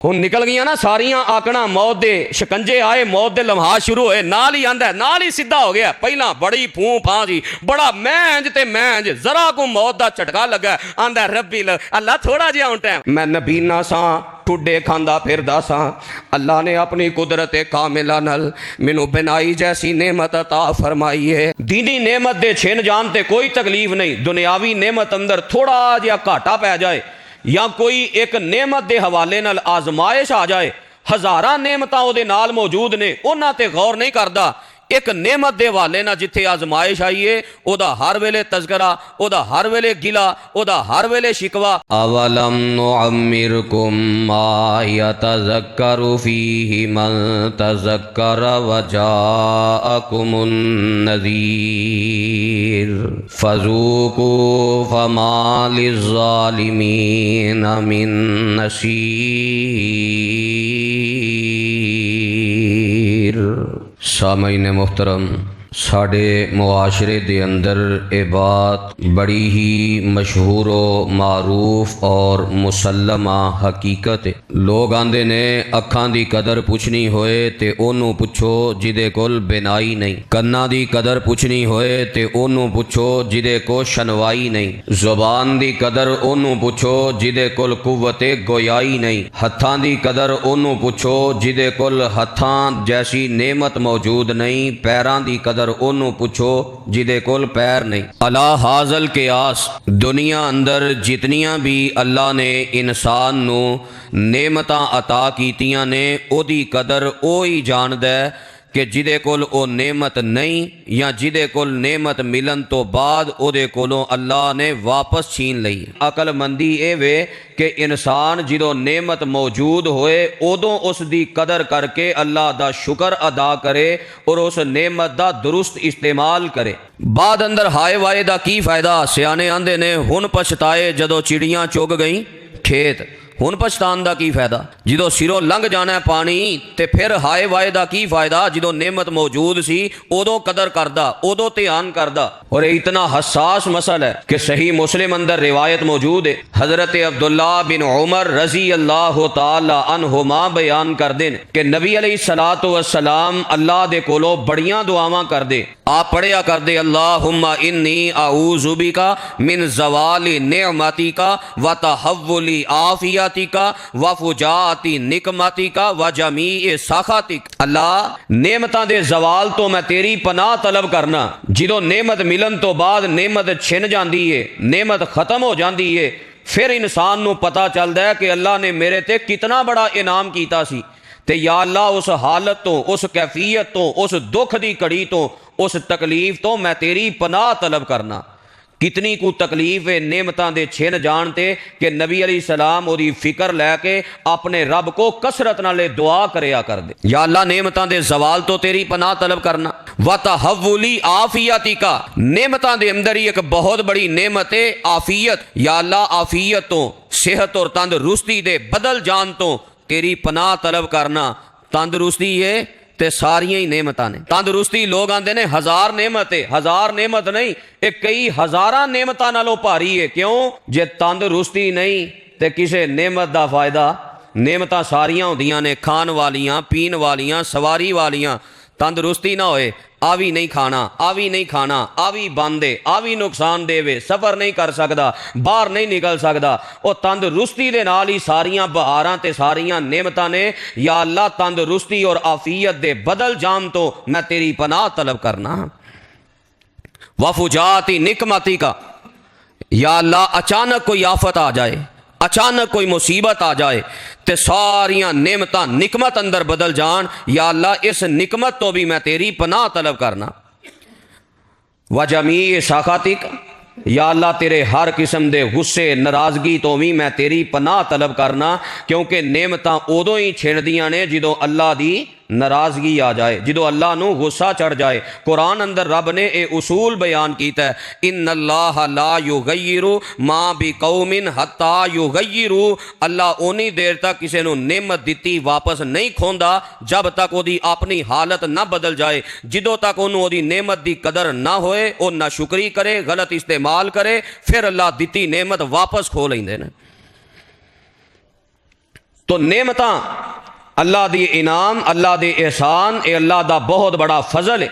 हुण निकल गई ना सारियां आकड़ा, मौत दे शिकंजे आए, मौत दे लम्हा शुरू होए, नाल ही आंदा, नाल ही सीधा हो गया। पहला बड़ी फूं फां जी, बड़ा मैंज ते मैंज, जरा को मौत दा झटका लगा, आंदा रब्बी अल्लाह थोड़ा जिहा हुण टाइम मैं नबीना सा, ठुडे खांदा फिरदा सा, अल्लाह ने अपनी कुदरत कामिला नल मैनू बिनाई जैसी नेमत अता फरमाई है। दीनी नेमत दे छिन जान ते कोई तकलीफ नहीं, दुनियावी नेमत अंदर थोड़ा जिहा घाटा पै जाए या कोई एक नेमत के हवाले नाल आजमाइश आ जाए, हज़ारां नेमतां उहदे नाल मौजूद ने, उन्हां ते गौर नहीं करता। एक नेमत के हवाले नाल जिथे आजमाइश आई है, उहदा हर वेले तज़किरा, उहदा हर वेले गिला, उहदा हर वेले शिकवा। अवलम नुअम्मिरकुम मा यतज़क्करु फीहि मन तज़क्कर व जाअकुमुन नज़ीर फज़ूकू फमा लिज़्ज़ालिमीन मिन नसीर। सामईन मोहतरम, साढ़े मुआशरे दे अंदर ये बात बड़ी ही मशहूर व मारूफ और मुसल्लमा हकीकत है। लोग आंदे ने अखां दी कदर पुछनी होए ते ओनू पुछो जिदे कोल बिनाई नहीं, कन्ना दी कदर पुछनी होए ते ओनू पुछो जिदे को शनवाई नहीं, जुबान दी कदर ओनू पुछो जिदे कोल कुव्वते गोयाई नहीं, हत्थां दी कदर ओनू पुछो जिदे कोल हत्थां जैसी नेमत मौजूद नहीं, पैरां दी कदर ओनू पुछो जिदे कोल पैर नहीं। अला हाजल के आस दुनिया अंदर जितनियां भी अल्लाह ने इंसान नू नेमतां अता कीतियां ने, ओदी कदर ओ ही जानदा है कि जिदे कोल ओ नेमत नहीं या जिदे कोल नेमत मिलन तो बाद ओदे कोलों अल्लाह ने वापस छीन लई। अकलमंदी ए वे कि इंसान जो नेमत मौजूद होए उदों उस दी कदर करके अल्लाह दा शुक्र अदा करे और उस नेमत दा दुरुस्त इस्तेमाल करे। बाद अंदर हाय वाए दा की फायदा? सियाने आंदे ने हुन पछताए जदों चिड़ियां चुग गई खेत, हुन पछतान का की फायदा? जो सिरों लंघ जाना है पानी तो फिर हाय वाए का की फायदा? जो नेमत मौजूद सी उदों कदर करदा, उदों ध्यान करदा। और इतना हसास मसला है कि सही मुस्लिम अंदर रिवायत मौजूद है, हजरत अब्दुल्ला बिन उमर रजी अल्लाह तआला अन्हुमा बयान कर दें कि नबी अलैहिस्सलातु वस्सलाम अल्लाह दे कोलों बड़ियां दुआवां कर दे। आप पढ़िया कर दे, अल्लाहुम्मा इन्नी आऊज़ु बिका मिन ज़वाली निअमतिका व तहव्वुली आफियतिका व फुजाअती निकमतिका व जमीए साखातिक। अल्लाह नेमतां दे जवाल तो मैं तेरी पनाह तलब करना। जो नेमत मिलन तो बाद नेमत छिन जाती है, नेमत खत्म हो जाती है, फिर इंसान नू पता चलता है कि अल्लाह ने मेरे ते कितना बड़ा इनाम कीता सी। ते या अल्लाह उस हालत तो, उस कैफियत तो, उस दुख दी कड़ी तो, उस तकलीफ तो मैं तेरी पनाह तलब करना। कितनी को तकलीफ है नेमतां दे छिन जानते कि नबी अलैहिस्सलाम ओदी फिक्र लैके अपने रब को कसरत नाले दुआ करया कर दे, या अल्लाह नेमतां दे जवाल तो तेरी पनाह तलब करना। व तहव्वुली आफियतिका, नेमतां दे अंदर ही एक बहुत बड़ी नेमत है आफियत। या अल्लाह आफियत तो, सेहत और तंदरुस्ती दे बदल जान तो तेरी पनाह तलब करना। तंदरुस्ती है ते सारियां ही नेमतां ने। तंदरुस्ती लोग आंदे ने हजार नेमत है, हजार नेमत नहीं, एक कई हजारां नेमतां नालों भारी है। क्यों? जे तंदरुस्ती नहीं ते किसे नेमत दा फायदा? नेमतां सारियां होंदियां ने, खान वालियां, पीन वालियां, सवारी वालियां। तंदरुस्ती ना होए, आ भी नहीं खाना, आ भी नहीं खाना, आ भी बंद है, आ भी नुकसान देवे, सफ़र नहीं कर सकता, बाहर नहीं निकल सकता। और तंदरुस्ती दे नाल ही सारियां बहारां ते सारियां नेमतां ने। या अल्लाह तंदरुस्ती और आफियत दे बदल जाम तो मैं तेरी पनाह तलब करना। वफुजाती निकमती का, या अल्लाह अचानक कोई आफत आ जाए, अचानक कोई मुसीबत आ जाए तो सारियां नेमतां निकमत अंदर बदल जान। या अल्लाह इस निकमत तो भी मैं तेरी पनाह तलब करना। व जमी साखातिक, या अल्लाह तेरे हर किस्म के गुस्से नाराजगी तो भी मैं तेरी पनाह तलब करना। क्योंकि नेमतां उदों ही छिड़दियां ने जो अल्लाह की नाराजगी आ जाए, जो अल्लाह नू गुस्सा चढ़ जाए। कुरान अंदर रब ने यह उसूल बयान किया है, इन्नल्लाह ला युगय्यिरु मा बिकौमिन हत्ता युगय्यिरु। अल्लाह उन्नी देर तक किसी नू नेमत दिती वापस नहीं खोंदा जब तक उसकी अपनी हालत ना बदल जाए। जिदों तक उन्होंने नेमत की कदर ना होए, वो ना शुक्री करे, गलत इस्तेमाल करे, फिर अल्लाह दिती नेमत वापस खो लेंदे ने। तो नेमतां अल्लाह दी इनाम, अल्लाह दे एहसान, ये अल्लाह दा बहुत बड़ा फजल है।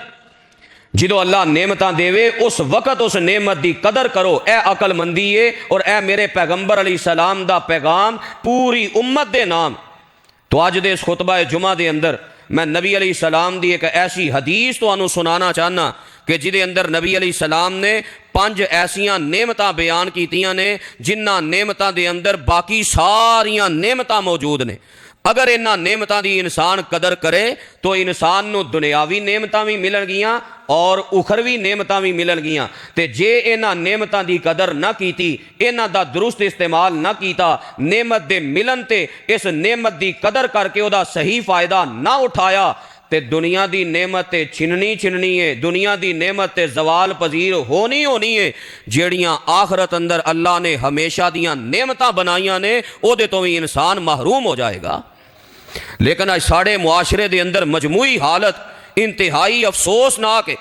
जो अल्लाह नेमतां देवे उस वक़्त उस नेमत की कदर करो। ए अकलमंदी है और ए मेरे पैगंबर अलैहिस्सलाम दा पैगाम पूरी उम्मत दे नाम। तो अज दे इस खुतबा जुमा दे अंदर मैं नबी अलैहिस्सलाम दी एक ऐसी हदीस तुहानू सुनाना चाहना कि जिदे अंदर नबी अलैहिस्सलाम ने 5 ऐसियां नेमतां बयान कीतियां ने जिन्हां नेमतां दे अंदर बाकी सारियां नेमतां मौजूद ने। अगर इन्हां नेमतां दी इंसान कदर करे तो इंसान नू दुनियावी नेमतां भी मिलणगियां और उखरवी नेमतां भी मिलणगियां। ते जे इन्हां नेमतां दी कदर ना कीती, इन्हां दा दुरुस्त इस्तेमाल ना कीता, नेमत दे मिलन ते इस नेमत दी कदर करके उहदा सही फायदा ना उठाया ते दुनिया दी नेमत ते छिननी है, दुनिया दी नेमत ते जवाल पजीर होनी है। जेड़ियां आखरत अंदर अल्लाह ने हमेशा दियां नेमतां बनाइयां ने उहदे तो भी इंसान महरूम हो जाएगा। लेकिन आज साढ़े मुआशरे दे अंदर मजमूई हालत इंतहाई अफसोसनाक है।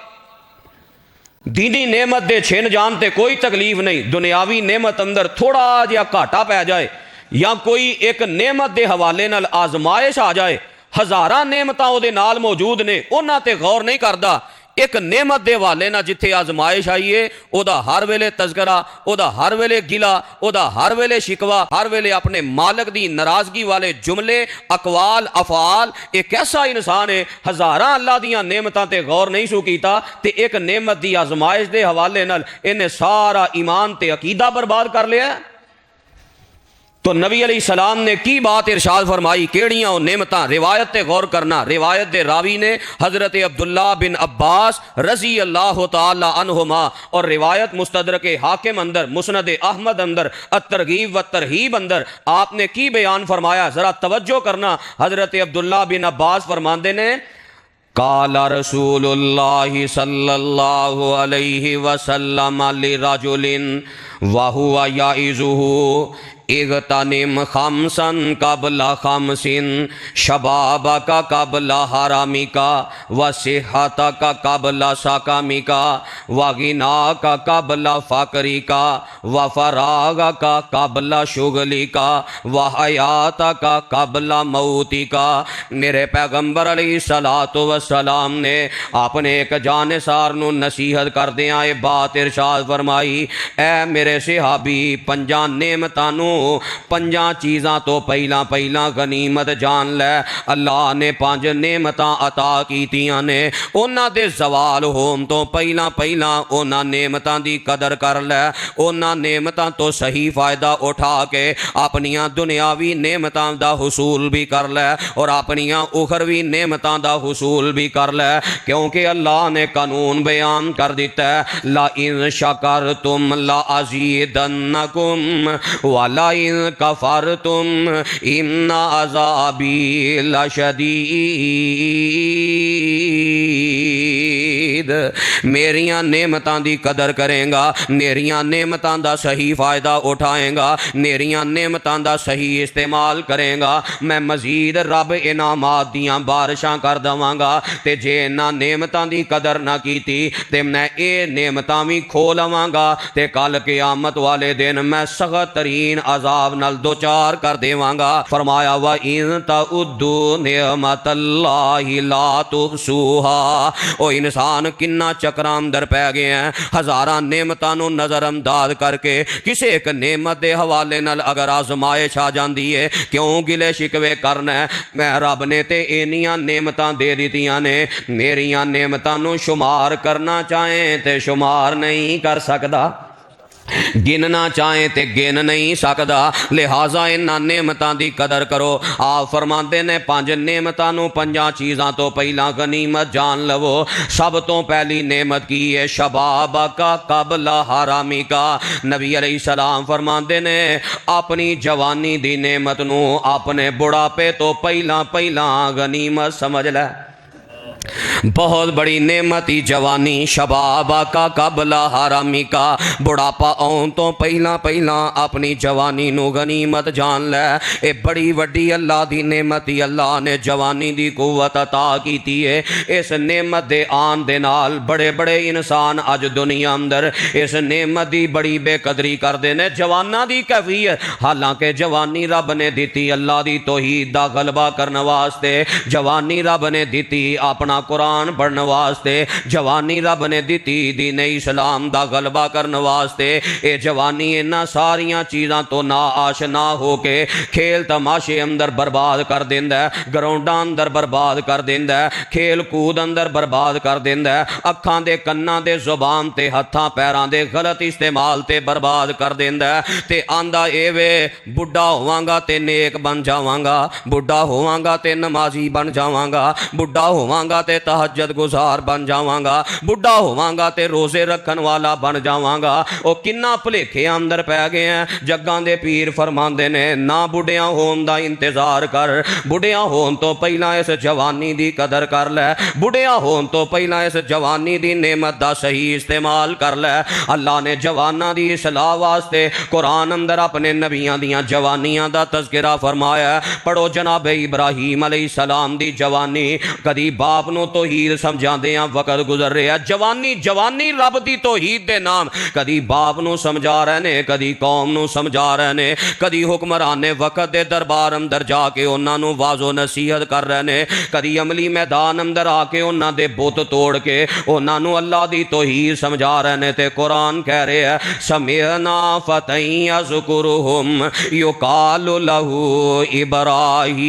दीनी नेमत दे छिन जान ते कोई तकलीफ नहीं, दुनियावी नेमत अंदर थोड़ा जिहा घाटा पै जाए या कोई एक नेमत दे हवाले नाल आजमाइश आ जाए, हज़ारां नेमतां उहदे नाल मौजूद ने, उन्हां ते गौर नहीं करदा। एक नेमत दे हवाले नाल जिथे आजमाइश आई है उहदा हर वेले तज़करा, उहदा हर वेले गिला, उहदा हर वेले शिकवा, हर वेले अपने मालक दी नाराज़गी वाले जुमले, अकवाल, अफाल। एक ऐसा इंसान है हज़ारां अल्लाह दियां नेमतां ते गौर नहीं सू कीता ते एक नेमत दी आजमाइश दे हवाले नाल इन्हें सारा ईमान ते अकीदा बर्बाद कर लिया। तो नबी अलैहिस्सलाम ने की बात इरशाद फरमाई, केड़ियां नेमतां। रिवायत ते गौर करना, रिवायत दे रावी ने हज़रत अब्दुल्ला बिन अब्बास रज़ी अल्लाह तआला अन्हुमा और रिवायत मुस्तदरक हाकिम अंदर, मुस्नद अहमद अंदर, अत-तरगीब व तरहीब अंदर आपने की बयान फरमाया, जरा तवज्जो करना। हज़रत अब्दुल्ला बिन अब्बास फरमाते ने, काला रसूलुल्लाहि सल्लल्लाहु अलैहि वसल्लम लिरजुलिन व हुवा याइज़ुहु इग़तनिम खमसन कबला खमसिन शबाबका कबला हरामिका व सिहतका कबला सकामिका व गिनाका कबला फ़क़रिका व फ़राग़का कबला शुग़लिका व हयातका कबला मौतिका। मेरे पैगंबर अलैहिस्सलातु वस्सलाम ने अपने एक जानिसार नू नसीहत करदियां ये बात इरशाद फरमाई, ऐ मेरे सहाबी, 5 नेमतां नू 5 चीज़ां तो पहला गनीमत जान लै। अल्लाह ने 5 नेमतां अता कीतियां ने, उन्हां दे जवाल होण तो पहला उन्हां नेमतां दी कदर कर लै। उन्हां नेमतां तो सही फ़ायदा उठा के अपनियां दुनियावी नेमतां दा हुसूल भी कर लै और अपनियां उखरवी नेमतां दा हुसूल भी कर लै, क्योंकि अल्लाह ने कानून बयान कर दिता है, ला इन शकरतुम ला अज़ीदन्नकुम व ला इन कफरतुम इन्ना अज़ाबी लशदीद। मेरियां नेमतां दी कदर करेगा, मेरियां नेमतां दा सही फ़ायदा उठाएगा, मेरियां नेमतां दा सही इस्तेमाल करेगा, मैं मजीद रब इनामात दियां बारिशां कर देवांगा। ते जे इन्हां नेमतां दी कदर ना कीती ते मैं ये नेमतां भी खो लवांगा ते कल क़यामत वाले दिन मैं सख्त तरीन अजाब नाल दो चार कर देवांगा। फरमाया, व इन तउद्दू निअमतल्लाहि ला तुहसूहा। ओ इंसान किन्ना चक्रां अंदर पै गए हैं, हज़ारां नेमतां नूं नज़रअंदाज करके किसी एक नेमत के हवाले नाल अगर आजमाइश आ जाती है, क्यों गिले शिकवे करना है। मैं रब ने ते इन्नियां नेमतां दे दित्तियां ने, मेरियां नेमतां नूं शुमार करना चाहे तो शुमार नहीं कर सकदा, गिनना चाहे तो गिन नहीं सकता। लिहाजा इन्हां नेमतां दी कदर करो। आप फरमाते ने 5 नेमतां नूं 5 चीज़ां तो पहला गनीमत जान लवो। सब तो पहली नेमत की है, शबाबका कबला हरामिका। नबी अलैहिस्सलाम फरमाते ने अपनी जवानी दी नेमत नूं अपने बुढ़ापे तो पहला गनीमत समझ लै। बहुत बड़ी नेमती जवानी शबाबा का कबला हरामी का। बुढ़ापा आउण तो पहला पहला अपनी जवानी नू गनीमत जान लै। ये बड़ी वड्डी अल्लाह दी नेमती। अल्लाह ने जवानी दी कुव्वत अता कीती है। इस नेमत दे आन दे नाल बड़े बड़े इंसान अज दुनिया अंदर इस नेमत दी बड़ी बेकदरी करते हैं। जवाना दी कैफियत, हालांकि जवानी रब ने दी अल्लाह दी तौहीद दा गलबा करने वास्ते, जवानी रब ने दी अपना कुरान पढ़ने वास्ते, जवानी रब ने दी दीन इस्लाम दा गलबा करने वास्ते। ये जवानी इन्हां सारियां चीज़ां तो ना आशना हो के खेल तमाशे अंदर बर्बाद कर देंदा है, ग्राउंडां अंदर बर्बाद कर देंदा है, खेल कूद अंदर बर्बाद कर देंदा है, अखां दे कन्नां दे जुबान ते हत्थां पैरां दे गलत इस्तेमाल ते बर्बाद कर देंदा है। ते आंदा ए वे बुढ़ा होवांगा ते नेक बन जावांगा, बुढ़ा होवांगा ते नमाजी बन जावांगा, बुढ़ा होवांगा ते तहज्जुद गुजार बन जावांगा, बुढ़ा होवांगा ते रोजे रखन वाला बन जावांगा। ओ किन्ना भुलेखे अंदर पै गए हैं। जग्गां दे पीर फरमांदे ने ना बुढ़िया होण दा इंतजार कर, बुढ़िया होण तो पहला इस जवानी दी कदर कर लै, बुढ़िया होण तो पहला इस जवानी दी नेमत दा सही इस्तेमाल कर लै। अल्लाह ने जवाना दी इसलाह वास्ते कुरान अंदर अपने नबियां दियां जवानियां दा तज़किरा फरमाया। पढ़ो जनाब इब्राहीम अलैहिस्सलाम दी जवानी। कदी बाप नूं तौहीद समझांदियां वक्त गुजर रहा। जवानी जवानी रब दी तौहीद दे नाम कदी बाप नूं समझा रहे ने, कदी कौम नूं समझा रहे ने, कदी हुक्मराने वक्त दे दरबार अंदर जाके उन्हां नूं वाज़ो नसीहत कर रहे ने, कदी अमली मैदान अंदर आके उन्हां दे बुत तोड़ के उन्हां नूं अल्लाह दी तौहीद समझा रहे ने। ते कुरान कह रहे हैं समिअना फतन यज़कुरुहुम युकालु लहू इब्राहीम।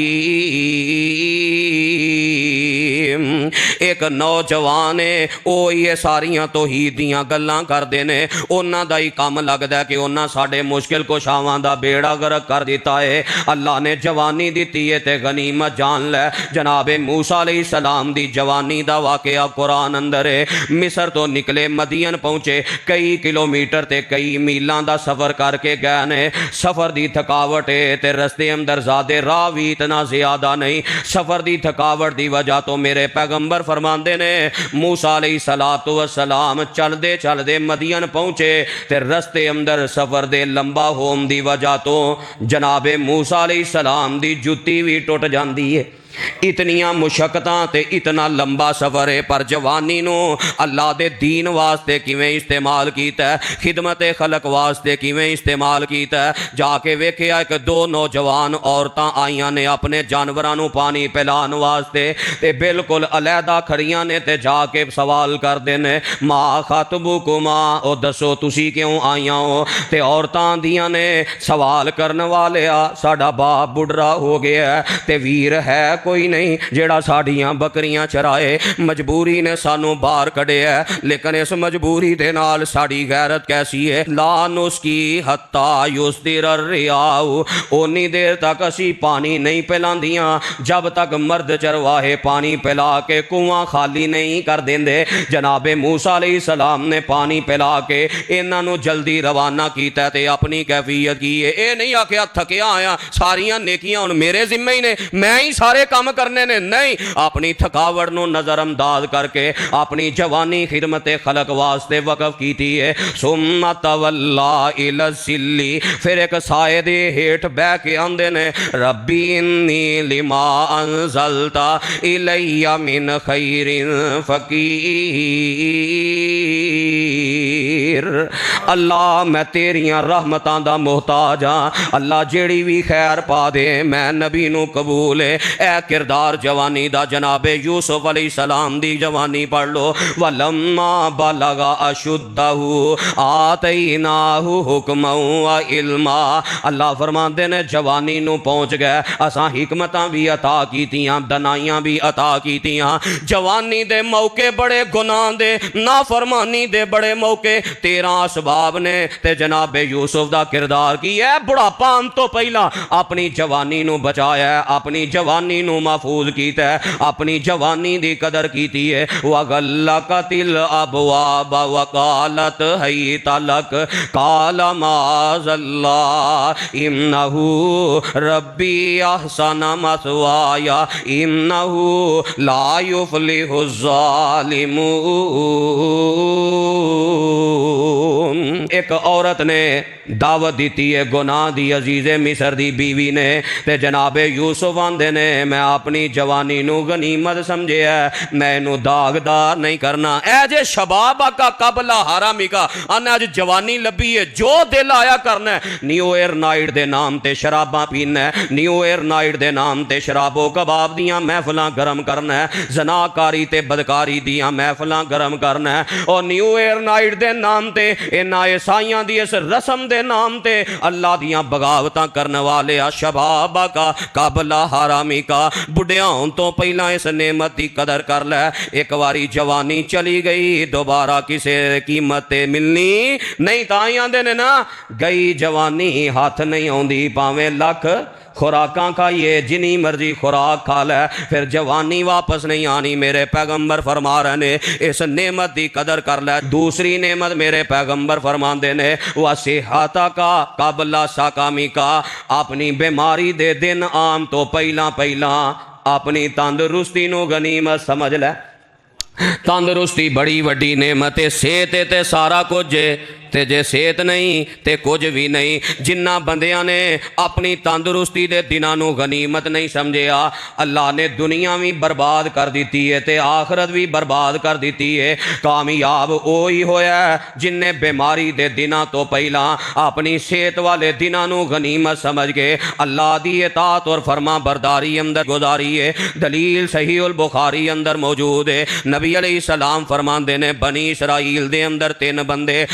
एक नौजवान है वो ये सारियां तौहीद दियां गल्लां करदे ने। उन्हां दा ही काम लगदा है कि उन्हां साडे मुश्किल कुशावां दा बेड़ा गर्क कर दिता है। अल्लाह ने जवानी दी है ते गनीमत जान लै। जनाबे मूसा अलैहिस्सलाम दी जवानी दा वाकया कुरान अंदर है। मिस्र तो निकले मदीन पहुंचे, कई किलोमीटर ते कई मीलों का सफ़र करके गए ने। सफ़र की थकावट है ते रस्ते अंदर ज़्यादा राह भी इतना ज़्यादा नहीं। सफ़र की थकावट की वजह तो मेरे पैगंबर फरमाते ने मूसा अलैहिस्सलातु वस्सलाम चलते चलते मदीन पहुँचे ते रस्ते अंदर सफ़र दे लंबा होने की वजह तो जनाबे मूसा अलैहिस्सलाम दी जुत्ती भी टुट जाती है। इतनियां मुशक्कतां ते इतना लंबा सफ़र है, पर जवानी नू अल्लाह दे दीन वास्ते किवें इस्तेमाल कीता है, खिदमत खलक वास्ते किवें इस्तेमाल कीता है। जाके वेखिया एक दो नौजवान औरतां आईयां ने अपने जानवरां नू पानी पिलाने वास्ते, ते बिल्कुल अलहदा खड़ियां ने ते जाके सवाल करदे ने मां खतबुकुमा, ओ दसो तुसी क्यों आईयां हो। ते औरतां आंदियां ने सवाल करने वाले साडा बाप बुढ़ा हो गया है ते वीर है कोई नहीं जेड़ा साडियां बकरियां चराए। मजबूरी ने सानू बाहर कढ़िया, लेकिन इस मजबूरी दे नाल साड़ी गैरत कैसी है। ला नुस्की हत्ता युस्दिर रियाऊ, ओनी देर तक असी पानी नहीं पिलांदियां जब तक मर्द चरवाहे पानी पिला के कुआं खाली नहीं कर देंदे। जनाबे मूसा अलैहिस्सलाम ने पानी पिला के इन्हां नू जल्दी रवाना कीता ते अपनी कैफियत की है। ये नहीं आखिया थकिया आया सारियां नेकियां हुण मेरे जिम्मे ही ने, मैं ही सारे काम करने ने। नहीं, अपनी थकावट नू नजरअंदाज करके अपनी जवानी खिदमत खलक वास्ते वकफ की थी है। सुम्मा तवल्ला इला सिल्ली, फिर एक साए दे हेठ बह के आंदे ने रब्बी इन्नी लिमा अंज़लता इलैया मिन खैरिन फकीर। अल्लाह मैं तेरियां रहमतां दा मोहताज हाँ। अल्लाह जेड़ी भी खैर पा दे मैं नबी नू कबूल है। ए किरदार जवानी दा जनाबे यूसुफ अलैहिस्सलाम दी जवानी पढ़ लो। वलम्मा बलगा अशुद्धहु आतैनाहु हुक्मन व इल्मा। अल्लाह फरमाते ने जवानी नू पहुँच गए असां हिकमतां भी अता कीतियां, दनाइयां भी अता कीतियां। जवानी दे मौके बड़े गुनाह दे नाफरमानी दे बड़े मौके, 13 असबाब ने ते जनाबे यूसुफ दा किरदार की है। बुढ़ापा आने तो पहला अपनी जवानी नू बचाया है, अपनी जवानी नू महफूज कीता है, अपनी जवानी दी कदर कीती है। वगल्लकतिल अबवाब वकालत हैत लक काल माज़ल्लाह इन्नहु रब्बी अहसन मसवाया इन्नहु ला युफ्लिहु ज़ालिमून। एक औरत ने दावत दी है गुनाह दी, अजीज़े मिस्र दी बीवी ने, ते जनाबे यूसुफ आंदे ने मैं अपनी जवानी नू गनीमत समझे है, मैं इनू दागदार नहीं करना। ए जे शबाब का कबला हरामी का अन अज जवानी लभी है, जो दिल आया करना है। न्यू ईयर नाइट दे नाम ते शराबा पीना है, न्यू ईयर नाइट दे नाम ते शराबो कबाब दियां महफिलां गरम करना है, जनाकारी ते बदकारी दियां महफिलां गरम करना है। और न्यू ईयर नाइट दे नाम ते इन्हां ईसाइयां दी इस रस्म दे नाम ते अल्लाह दियां बगावतां करने वाले आ शबाब का कबला हरामी का। बुढ़िया होने तो पहला इस नेमत की कदर कर लै। एक बारी जवानी चली गई दोबारा किसी कीमत मिलनी नहीं। तां आंदे ने ना गई जवानी हाथ नहीं आउंदी, भावें लख खुराकां खाइए, जिनी मर्जी खुराक खा लै, फिर जवानी वापस नहीं आनी। मेरे पैगंबर फरमा रहे ने इस नेमत की कदर कर लै। दूसरी नेमत मेरे पैगंबर फरमाते ने वह सेहता का काबला साकामी का, अपनी बीमारी दे दिन आम तो पहला पहला अपनी तंदुरुस्ती नू गनीमत समझ लै। तंदुरुस्ती बड़ी वड्डी नेमत है, सेहत ते सारा कुछ है, ते जे सेहत नहीं ते कुछ भी नहीं। जिन्ना बंदियां ने अपनी तंदुरुस्ती दे दिनां नू गनीमत नहीं समझिया, अल्लाह ने दुनिया भी बर्बाद कर दी है ते आखरत भी बर्बाद कर दी है। कामयाब वही होया जिन्हें बीमारी दे दिनां तो पहला अपनी सेहत वाले दिनां नू गनीमत समझ के अल्लाह दी इताअत और फरमा बरदारी अंदर गुजारी है। दलील सही उल बुखारी अंदर मौजूद है। नबी अलैहिस्सलाम फरमांदे ने बनी इसराइल दे अंदर 3 बंदे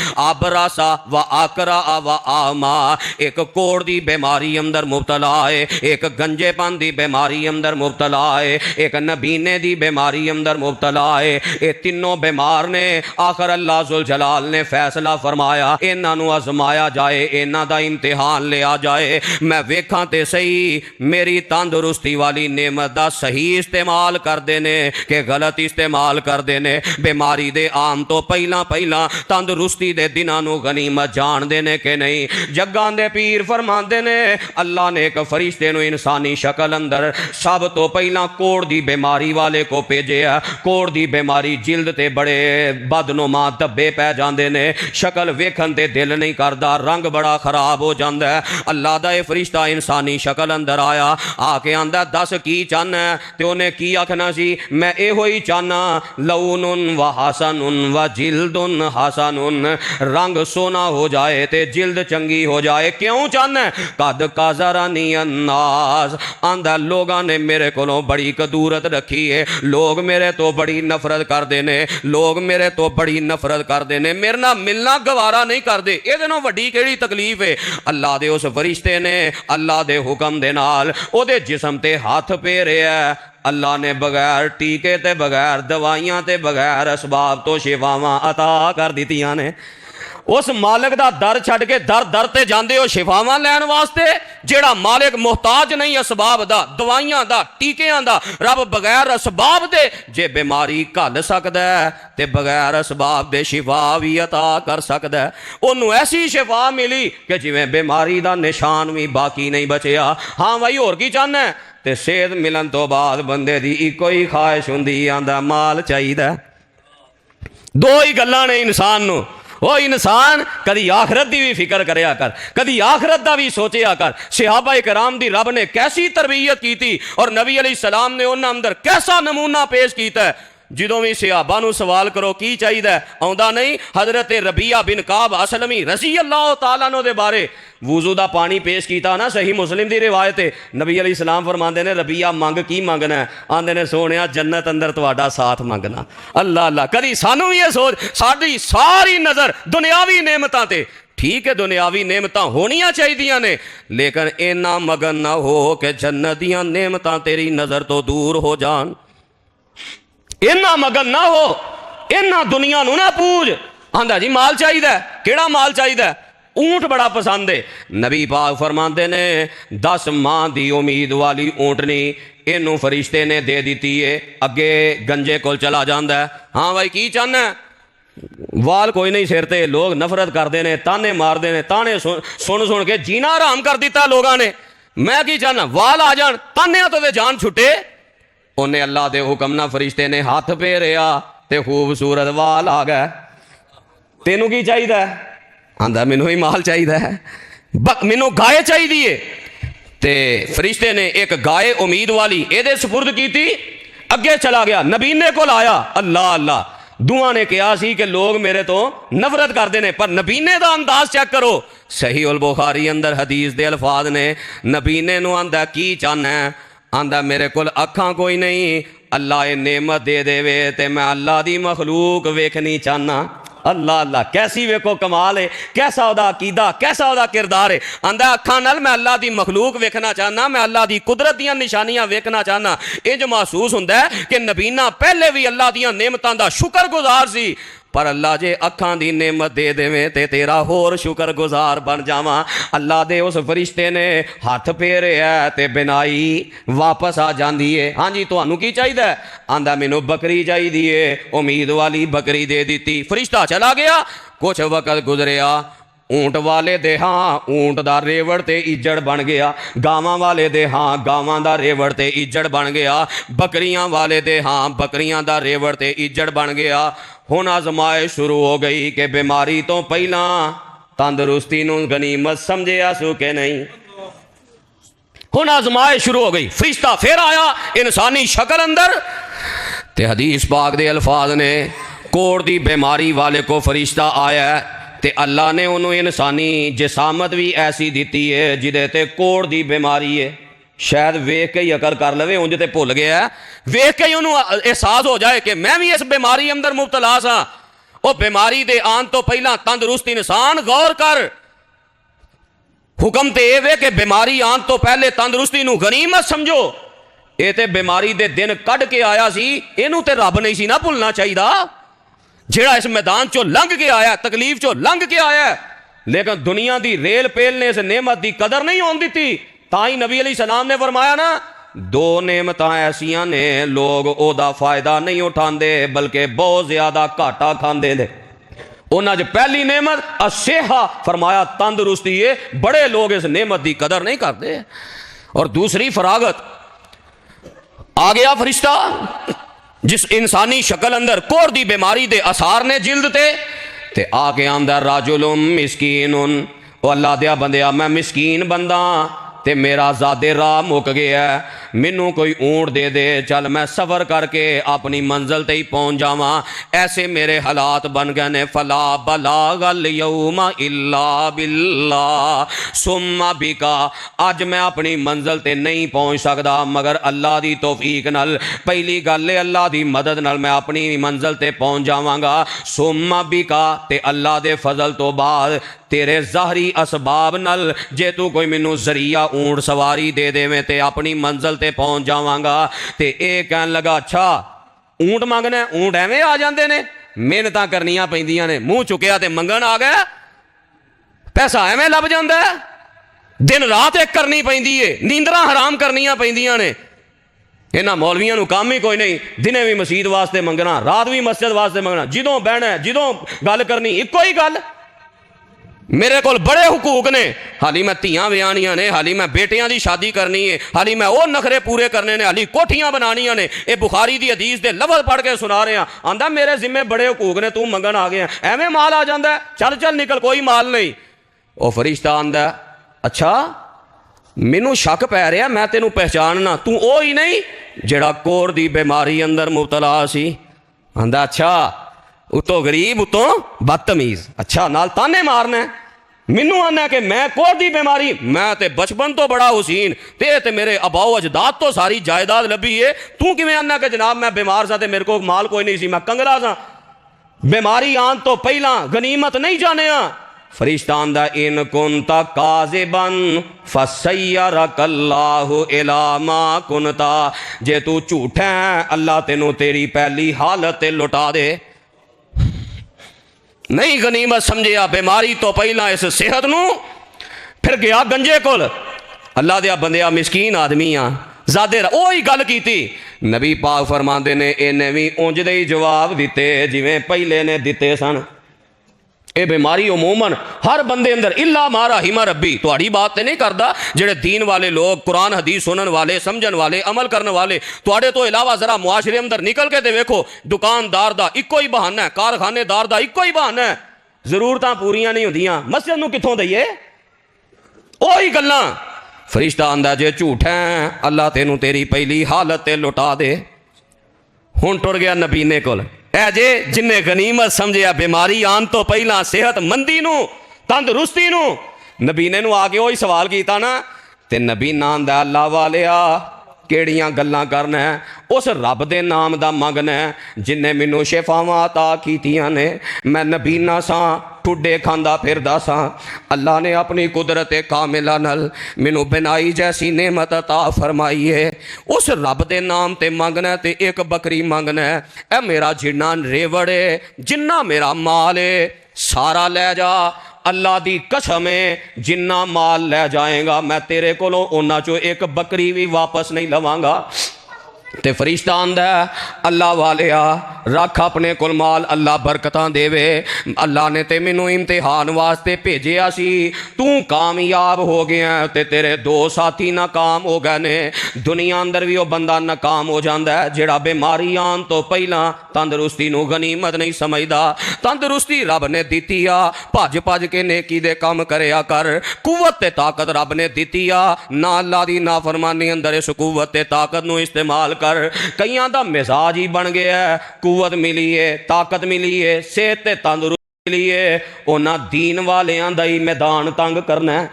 रासा व आकरा व आमा, एक कोड़ दी बीमारी अंदर मुबतला है, एक गंजेपन दी बीमारी अंदर मुबतला है, एक नबीने दी बीमारी अंदर मुबतला है। ये तीनों बीमार ने। आखिर अल्लाह जुल जलाल ने फैसला फरमाया इन्हां नू आजमाया जाए, इन्हां दा इम्तिहान लिया जाए। मैं वेखां ते सही मेरी तंदुरुस्ती वाली नेमत दा सही इस्तेमाल करदे ने कि गलत इस्तेमाल करदे ने। बीमारी दे आम तो पहला पहला तंदुरुस्ती दे दिनां नू गनीमत जानदे ने कि नहीं। जग्गां दे पीर फरमांदे ने अल्लाह ने एक फरिश्ते नू इंसानी शक्ल अंदर सब तो पहला कोड़ दी बीमारी वाले को भेजिया। कोड़ दी बीमारी जिल्द ते बड़े बदनुमा धब्बे पै जांदे ने, शक्ल वेखन ते दिल नहीं करदा, रंग बड़ा खराब हो जांदा है। अल्लाह दा ये फरिश्ता इंसानी शक्ल अंदर आया, आके आंदा दस की चाहना है? ते उन्हें की आखना सी, मैं इहो ही चाहना लौनुन व हसनुन व जिल्दुन हसनुन, रंग सोना हो जाए ते जिल्द चंगी हो जाए। क्यों चाहना? कद काजरानी अन्नास, आंदा लोगां ने मेरे कोलों बड़ी कदूरत रखी है, लोग मेरे तो बड़ी नफरत करते ने, लोग मेरे तो बड़ी नफरत करते ने, मेरे नाल मिलना गवारा नहीं करते। इहदे नाल वड्डी किहड़ी तकलीफ है? अल्लाह दे उस फरिश्ते ने अल्लाह दे हुक्म दे नाल ओदे जिस्म ते हाथ फेरिया। अल्लाह ने बगैर टीके ते बगैर दवाइयां ते बगैर असबाब तो शिफावां अता कर दित्तियां ने। उस मालिक दा दर छड़ के दर दर ते जांदे हो शिफावां लैण वास्ते, जेड़ा मालिक मुहताज नहीं असबाब दा, दवाइयां दा, टीकियां दा। रब बगैर असबाब दे जे बीमारी घल सकदा है ते बगैर असबाब दे शिफा भी अता कर सकदा है। ओनू ऐसी शिफा मिली कि जिवें बीमारी दा निशान भी बाकी नहीं बचिया। हाँ भाई होर की चाहना है? ते सेहत मिलन तो बाद बंदे दी इको ही ख्वाहिश हुंदी, आंदा माल चाहिदा। दो ही गल्लां ने इंसान नू। ओ इंसान कदी आखरत दी भी फिक्र करया कर, कदी आखरत दा भी सोचिया कर। सहाबा इकराम दी रब ने कैसी तरबियत की थी और नबी अलैहिस्सलाम ने उन्हां अंदर कैसा नमूना पेश किया है। ਜਦੋਂ भी सहाबा नू सवाल करो की चाहिए आउंदा नहीं। हजरत रबिया बिन काब असलमी रज़ी अल्लाह तआला अन्हु दे बारे वुजू दा पानी पेश किया ना, सही मुस्लिम दी रिवायत है। नबी अलैहिस्सलाम फरमाते ने रबिया मंग की मंगना है? आंदे ने सोनिया जन्नत अंदर तुहाडा साथ मंगना। अल्लाह अल्लाह, कदी सानू भी ये सोच, साडी सारी नज़र दुनियावी नेमतां ते। ठीक है दुनियावी नेमतां होनियां चाहिए ने, लेकिन इन्ना मगन ना हो कि जन्नत दियां नेमतां तेरी नज़र तो दूर हो जान। इन्ना मगन ना हो, इन्ना दुनिया नू ना पूज आंदा जी माल चाहिए, केड़ा माल चाहिए? ऊंट बड़ा पसंद है। नबी पाक फरमाते ने 10 माह की उम्मीद वाली ऊंटनी इनू फरिश्ते ने दे दी है, अगे गंजे कोल चला जाता है। हाँ भाई की चाहना? वाल कोई नहीं सिर ते, लोग नफरत करते हैं, ताने मारते हैं, ताने सुन सुन के जीना हराम कर दिता लोगों ने। मैं की चाहना? वाल आ जान, तानिया तो जान छुटे। उन्हें अल्लाह के हुक्म ना फरिश्ते ने हाथ फेरिया ते खूबसूरत वाल आ गए। तेनू की चाहिए? आंदा मैनू ही माल चाहिए है, मैनू गाय चाहिए। ते फरिश्ते ने एक गाय उम्मीद वाली ये सुपुर्द की थी, अगे चला गया, नबीने को आया। अल्लाह अल्लाह, दुआ ने कहा सी कि लोग मेरे तो नफरत करते हैं, पर नबीने का अंदाज चेक करो। सही उल बुखारी अंदर हदीस के अल्फाज ने, नबीने नू आंदा की चाहना है? आंदा मेरे को अखां कोई नहीं, अल्लाह ये नेमत दे देवे ते मैं अल्लाह दी मखलूक वेखनी चाहना। अल्लाह अल्लाह, कैसी वेखो कमाल है, कैसा ओदा अकीदा, कैसा ओदा किरदार है। आंदा अखां नाल मैं अल्लाह दी मखलूक वेखना चाहना, मैं अल्लाह दी कुदरत दी निशानियां वेखना चाहना। इंज महसूस हुंदा है कि नबीना पहले भी अल्लाह दी नेमतां दा शुक्रगुजार सी, पर अल्लाह जे अखां दी नेमत दे देवे ते तेरा होर शुक्रगुजार बन जावां। अल्लाह दे उस फरिश्ते ने हाथ फेरिया ते बिनाई वापस आ जाती है। हाँ जी तुहानू की चाहिए? आंदा मैनू बकरी चाहिए, उम्मीद वाली बकरी दे दी। फरिश्ता चला गया, कुछ वक्त गुजरिया, ऊंट वाले दे हाँ ऊंट दा रेवड़ ते इज्जड़ बन गया, गावां वाले दे हाँ गावां दा रेवड़ ते इज्जड़ बन गया, बकरियां वाले दे हाँ बकरियां दा रेवड़ ते इज्जड़ बन गया। हुण आजमाइश शुरू हो गई कि बीमारी तो पहला तंदुरुस्ती नूं गनीमत समझिया सू के नहीं। हुण आजमाइश शुरू हो गई। फरिश्ता फिर आया इंसानी शक्ल अंदर, ते हदीस पाक दे अल्फाज ने, कोढ़ दी बीमारी वाले को फरिश्ता आया ते अल्लाह ने उन्होंने इंसानी जिसामत भी ऐसी दी है जिदे ते कोढ़ दी बीमारी है। शायद वेख के ही अकल कर लवे, उंज ते भुल गया, वेख के ही उन्होंने एहसास हो जाए कि मैं भी इस बीमारी अंदर मुबतला सा। वो बीमारी दे आन तो पहला तंदुरुस्त इंसान, गौर कर, हुक्म तो यह वे कि बीमारी आन तो पहले तंदुरुस्ती नूं गनीमत समझो। ये तो बीमारी दे दिन कढ़ के आया सी, इनू ते रब नहीं सी ना भुलना चाहिए। जेड़ा इस मैदान चो लंघ के आया, तकलीफ चो लंघ के आया, लेकिन दुनिया की रेल पेल ने इस नेमत की कदर नहीं होने दी। ताई नबी अलैहिस्सलाम ने फरमाया ना, दो नेमत ऐसियां ने लोग ओदा फायदा नहीं उठाते बल्कि बहुत ज्यादा घाटा खाते हैं। उन्होंने पहली नेमत असेहा फरमाया, तंदुरुस्ती है, बड़े लोग इस नेमत की कदर नहीं करते। और दूसरी फरागत, आ गया फरिश्ता जिस इंसानी शक्ल अंदर कोढ़ दी बीमारी दे असार ने जिल्द ते आके आंदा राजुलुम मिस्कीनुन, ओ अल्लाह दिया बंदिया मैं मिस्कीन बंदा ते मेरा ज़ादे राह मुक गया, मैनू कोई ऊंट दे दे, चल मैं सफ़र करके अपनी मंजिल ते ही पहुँच जावां। ऐसे मेरे हालात बन गए ने। फला बलागल यौमा इल्ला बिल्लाह सुम्मा बिका, अज मैं अपनी मंजिल ते नहीं पहुँच सकदा मगर अल्लाह दी तौफीक नाल। पहली गल है अल्लाह दी मदद नाल मैं अपनी मंजिल ते पहुँच जावांगा। सुम्मा बिका, ते अल्लाह दे फजल तो बाद तेरे ज़ाहरी असबाब नाल जे तू कोई मैनू जरिया ऊंट सवारी दे देवे ते अपनी मंजिल ते पहुँच जावांगा। ते ये कहन लगा, अच्छा ऊंट मंगना, ऊंट एवें आ जाते ने, मेहनत करनियां पैंदियां ने, मुँह चुकिया ते मंगन आ गया, पैसा एवें लभ जाता है, दिन रात एक करनी पैंदी है, नींदरां हराम करनियां पैंदियां ने। इन्हां मौलवियां नूं काम ही कोई नहीं, दिने भी मसीद वास्ते मंगना, रात भी मस्जिद वास्ते मंगना, जिदों बहना जिदों गल करनी इको ही गल। मेरे को बड़े हुकूक ने, हाली मैं धियां विआहनियां ने, हाली मैं बेटियां की शादी करनी है, हाली मैं वो नखरे पूरे करने ने, हाली कोठियां बनानियां ने। ये बुखारी की हदीस दे लफ्ज़ पढ़ के सुना रहे हैं। आंदा मेरे जिम्मे बड़े हुकूक ने, तू मंगन आ गया, एवें माल आ जाता है, चल चल निकल, कोई माल नहीं। वो फरिश्ता आंदा, अच्छा मैनू शक पै रहा, मैं तेनू पहचानना, तू वो ही नहीं जेड़ा कोढ़ दी बीमारी अंदर मुबतला सी। आंदा अच्छा, उतों गरीब उतों बदतमीज, अच्छा नाल ताने मारना, मैनू आना कि मैं कोढ़ दी बीमारी, मैं ते बचपन तो बड़ा हुसीन ते मेरे अबाओ अजदाद तो सारी जायदाद लभी है, तू किवें आना कि जनाब मैं बीमार सा ते मेरे को माल कोई नहीं सी, मैं कंगला सा, बीमारी आन तो पहला गनीमत नहीं जाने। फरिश्ता आंदा, इन कुंता काज़िबन फसय्यरकल्लाहु इला मा कुनता, जे तू झूठा है अल्लाह तेनू तेरी पहली हालत ते लुटा दे। नहीं गनीमत समझिया बीमारी तो पहला इस सेहत नू, फिर गया गंजे कोल, अल्लाह दिया बंदिया मिसकीन आदमी आ ज़ादे ओही गल कीती। नबी पाक फरमाते ने इन्हें भी उंज दे ही जवाब दिते जिवें पहले ने दिते सन। ये बीमारी उमूमन हर बंदे अंदर इल्ला मारा हिमा रब्बी, तुहाड़ी बात तो नहीं करता, जेड़े दीन वाले लोग कुरान हदीस सुनन वाले समझन वाले अमल करने वाले, तुहाड़े तो इलावा जरा मुआशरे अंदर निकल के तो वेखो, दुकानदार दा इक्को ही बहाना है, कारखानेदार दा इक्को ही बहाना है, जरूरतां पूरियां नहीं होंदियां, मस्जिद नूं कित्थों दईए? ओही गल्लां। फरिश्ता आंदा जे झूठ है अल्लाह तेनू तेरी पहली हालत ते लुटा दे। हुण टुर गया नबीने कोल, ऐ जे जिन्हें गनीमत समझिया बीमारी आन तो पहला सेहतमंदी नू तंदरुस्ती नू, नबीने नू आके वही सवाल किया ना, ते नबी नाम दा अल्लाह वालिया केड़ियां गल्लां करना है, उस रब दे नाम दा मंगना है जिन्हें मैनू शेफावां अता कीतियां ने। मैं नबीना सा, ठुडे खांदा फिरदा सा, अल्लाह ने अपनी कुदरत कामिला नल मैनू बिनाई जैसी नेमत अता फरमाई है। उस रब दे नाम ते मंगना ते एक बकरी मंगना है, ए मेरा जिन्ना रेवड़ है, जिन्ना मेरा माल है सारा ले जा, अल्लाह दी कसम है जिन्ना माल ले जाएगा मैं तेरे कोलों उन्ना चो एक बकरी भी वापस नहीं लवांगा। ते फरिश्ता आंदा अल्लाह वालिया रख अपने कोल माल, अल्लाह बरकतां देवे, अल्लाह ने ते मैनू इम्तिहान वास्ते भेजिया सी, तू कामयाब हो गया ते तेरे दो साथी नाकाम हो गए ने। दुनिया अंदर भी वह बंदा नाकाम हो जाता है जेड़ा बीमारी आन तो पहला तंदरुस्ती नू गनीमत नहीं समझदा। तंदरुस्ती रब ने दिती आ, भज भज के नेकी दे काम करया कर, कुवत ते ताकत रब ने दिती आ, ना अल्लाह दी नाफरमानी अंदर इस कुवत ते ताकत नू इस्तेमाल कर। कईयां दा मिजाज ही बन गया है, कुवत मिली है, ताकत मिली है, सेहत ते तंदुरुस्ती मिली है, उन्हां दीन वालियां दा ही मैदान तंग करना है।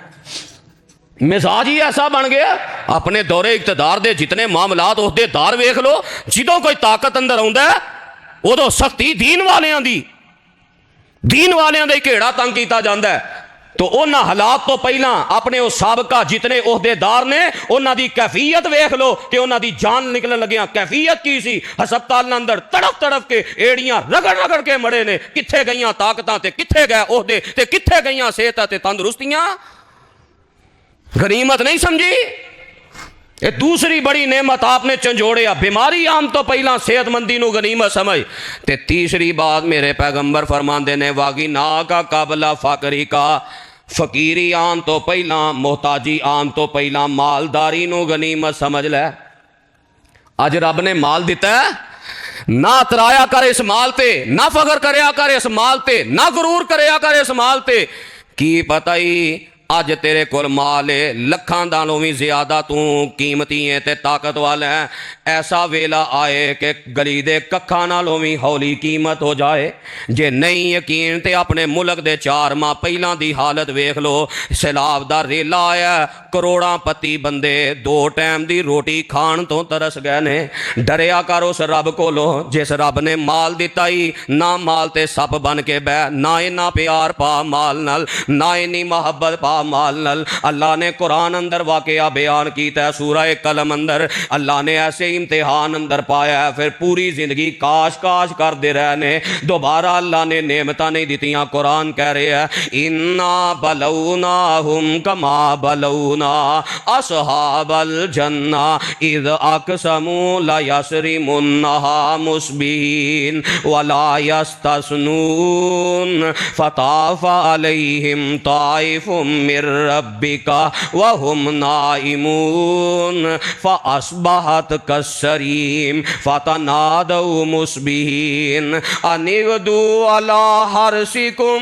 मिजाज ही ऐसा बन गया, अपने दौरे इक्तदार दे जितने मामलात उहदेदार वेख लो, जिदों कोई ताकत अंदर आउंदा है उदों सख्ती दीन वालियां दी, दीन वालियां दा ही घेड़ा तंग कीता जांदा है। तो उन्हां हालात तो पहला अपने वो साबका जितने उहदेदार ने उन्हां दी कैफियत वेख लो कि उन्हां दी जान निकलन लगिया कैफियत की सी। हस्पताल अंदर तड़फ तड़फ के एड़ियां रगड़ रगड़ के मरे ने, कित्थे गईयां ताकतां ते कित्थे गए उहदे ते कित्थे गईयां सेहतां ते तंदुरुस्तियां? गनीमत नहीं समझी? ये दूसरी बड़ी नेमत आपने झंझोड़िया, बीमारी आम तो पहला सेहतमंदी नू गनीमत समझ। ते तीसरी बात मेरे पैगंबर फरमाते ने वागी ना का काबला फाकरी का, फकीरी आन तो पहला मोहताजी आन तो पहला मालदारी नू गनीमत समझ लै। अज रब ने माल दिता है, ना तराया कर इस माल ते, ना फकर करया कर इस माल ते, ना गुरूर करया कर इस माल ते। की पता ही अज तेरे कोल माल है, लखां नालों भी ज्यादा तू कीमती है ते ताकत वाला है, ऐसा वेला आए कि गली दे कखा नालों भी हौली कीमत हो जाए। जे नहीं यकीन ते अपने मुल्क दे 4 माह पहला दी हालत वेख लो, सैलाब दा रेला आया, करोड़ां पति बंदे 2 टाइम दी रोटी खाण तो तरस गए ने। डरिया कर उस रब कोलों जिस रब ने माल दिता ही, ना माल ते सप बन के बह, ना इन्ना प्यार पा माल नाल, ना इन्नी मोहब्बत पा माल नल। अल्लाह ने कुरान अंदर वाकया बयान किया है, सूरह कलम अंदर अल्लाह ने ऐसे इम्तिहान अंदर पाया है, फिर पूरी जिंदगी काश काश करते रहने, दोबारा अल्लाह ने नेमतां नहीं दितियां। कुरान कह रहा है इन्ना बलौनाहुम कमा बलौना असहाबल जन्ना इद अकसमू ला यसरिमुन्नहा मुस्बिहीन वला यस्तस्नून फताफा अलैहिम ताइफुम मिर रब्बिका वहुम नाइमून फअस्बहत कस्सरीम फतनादौ मुस्बिहीन अनिगदू अला हरसिकुम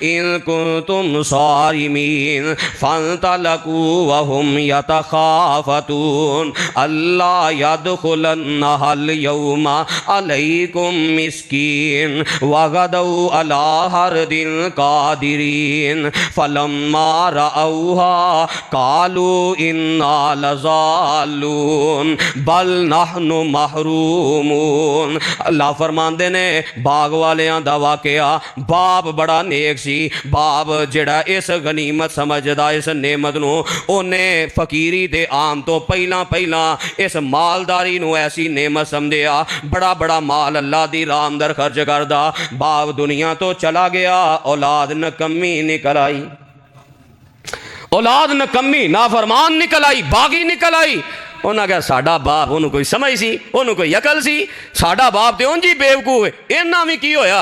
इन कुंतुम सारिमीन फंतलकू वहुम यतखाफतून अल्ला यदखुलन्नहल यौमा अलैकुम मिस्कीन वगदौ अला हरदिन कादिरीन फलम्मा रअऊहा कालू इन्ना लज़ालून बल नहनु महरूमून। अल्लाह फरमांदे ने बाग वालियां दा वाकया, बाप बड़ा नेक सी, बाप जिहड़ा इस गनीमत समझदा इस नेमत नूं, उन्हें फकीरी दे आम तो पहला पहला इस मालदारी नूं ऐसी नेमत समझिया, बड़ा बड़ा माल अल्लाह दी राह अंदर खर्च करदा। बाप दुनिया तो चला गया, औलाद नकम्मी निकल आई, औलाद नकम्मी नाफरमान निकल आई, बागी निकल आई। उन्हें कहा साडा बाप, उन्होंने कोई समझ सी, उन्होंने कोई अकल सी, साडा बाप तो उंज ही बेवकूफ है। इन्ना भी की होया,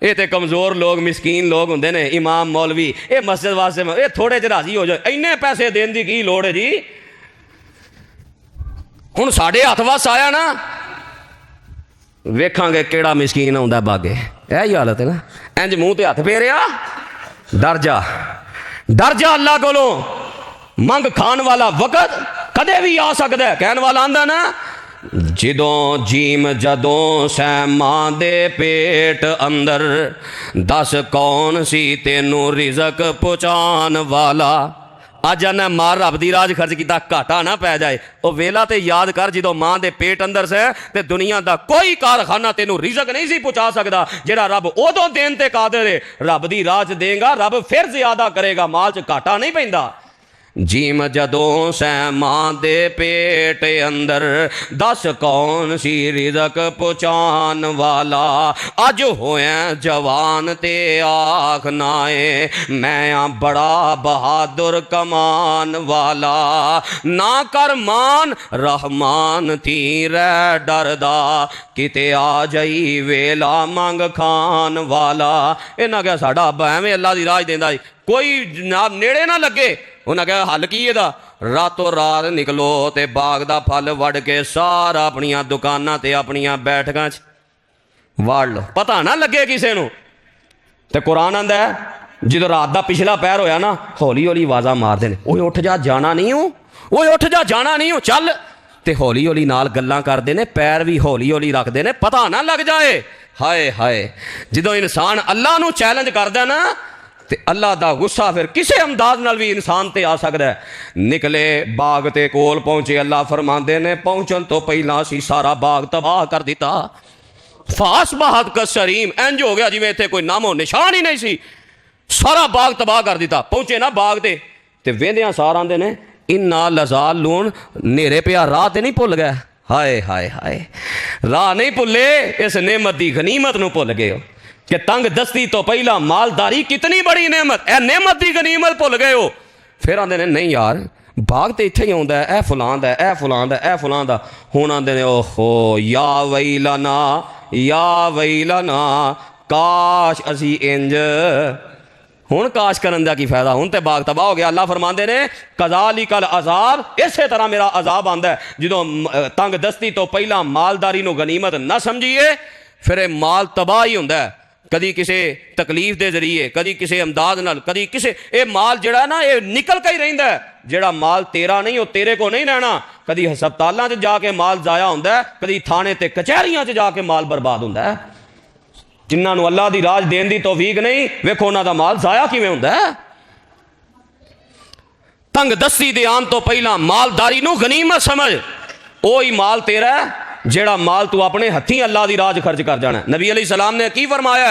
ये तो कमज़ोर लोग मिसकीन लोग होंगे ने, इमाम मौलवी, ये मस्जिद वास्ते ये थोड़े च राजी हो जाए, इन्ने पैसे देने की की लोड़ है जी। हुण साडे हथ वस आया ना, वेखांगे केड़ा मिसकीन आउंदा बागे। यही हालत है ना, इंज मूँह ते हथ फेरिया, डर जा, डर जा अल्लाह कोलों। मंग खान वाला वक़्त कदे भी आ सकता है। कहने वाला आंदा ना, जिदों जीम जदों सै मां दे पेट अंदर, दस कौन सी तेनू रिज़क पहुँचान वाला। अज आना मार रब दी राज खर्च किया, घाटा ना पै जाए। वो वेला ते याद कर जदों मां दे पेट अंदर से, ते दुनिया दा कोई कारखाना तेनू रिज़क नहीं सी पहुँचा सकता, जेड़ा रब उदों देन ते कादिर है। रब दी राज देगा, रब फिर ज्यादा करेगा, माल च घाटा नहीं पैंदा। जीम जदों सै मां दे पेट अंदर, दस कौन सी रिज़क पहुँचान वाला। अज होया जवान ते आखना है, मैं बड़ा बहादुर कमान वाला। ना कर मान रहमान थी रह डरदा, किते आ जाई वेला मंग खान वाला। इन्हां क्या साडा अब्बा एवें अल्लाह दी राज देंदा, कोई जनाब नेड़े ना लगे। उन्हें कहा हल की एदा, रातों रात निकलो ते बाग दा फल वड़ के सारा अपनियां दुकानां ते अपनियां बैठकां च वाड़ लो, पता ना लगे किसी नूं। ते कुरान आंदा है, जो रात दा पिछला पैर होया ना, हौली हौली आवाज़ा मारदे ने, ओए उठ जा जाना नहीं हो, ओए उठ जा जाना नहीं हो, चल। ते हौली हौली नाल गल्लां करदे ने, पैर भी हौली हौली रखदे ने, पता ना लग जाए। हाय हाय, जदों इंसान अल्लाह नूं चैलेंज करदा ना, ते अल्लाह दा गुस्सा फिर किसी अंदाज नाल भी इंसान ते आ सकता है। निकले बाग ते कोल पहुंचे, अल्लाह फरमांदे ने पहुंचन तो पहला सी सारा बाग तबाह कर दिता। फास बहात कसरीम, इंज हो गया जिवें इत्थे कोई नामो निशान ही नहीं सी, सारा बाग तबाह कर दिता। पहुंचे ना बाग ते वेंदियां सार आंदे ने, इन्ना लजाल लून नेरे पिया राह ते नहीं भुल गए। हाय हाय हाय, राह नहीं भुले, इस नेमत दी गनीमत नूं भुल गए हो कि तंग दस्ती तो पहला मालदारी कितनी बड़ी नेमत, ए नेमत दी गनीमत भुल गए हो। फिर आंदे ने नहीं यार, बाग तो इत्थे ही आउंदा है, ए फलां दा, ए फलां दा, ए फलां दा। हुण आंदे ने ओहो या वैलना, या वैलना, काश असी इंज। हुण काश करन दा की फायदा, हुण ते बाग तबाह हो गया। अल्लाह फरमांदे ने कज़ालिकल अज़ाब, इसे तरह मेरा अजाब आंदा है। जदों तंग दस्ती तो पहला मालदारी नूं गनीमत ना समझिए, फिर माल तबाह ही हुंदा है। कदी किसी तकलीफ के जरिए, कदी किसी अमदाद नाल, कदी किसी, ये माल जड़ा ना ये निकल के ही रहिंदा है। जड़ा माल तेरा नहीं वो तेरे को नहीं रहना। कदी हस्पतालों च जाके माल जाया हुंदा है, कदी थाने ते कचहरियां च जाके माल बर्बाद हुंदा है। जिन्हां नूं अल्लाह दी राज देन दी तौफीक नहीं, वेखो उन्हां दा माल जाया किवें हुंदा है। तंग दस्ती दे आन तो पहला मालदारी नूं गनीमत समझ, ओही माल तेरा है जेड़ा माल तू अपने हथी अल्लाह दी राज खर्च कर जाना। नबी अलैहि सलाम ने की फरमाया,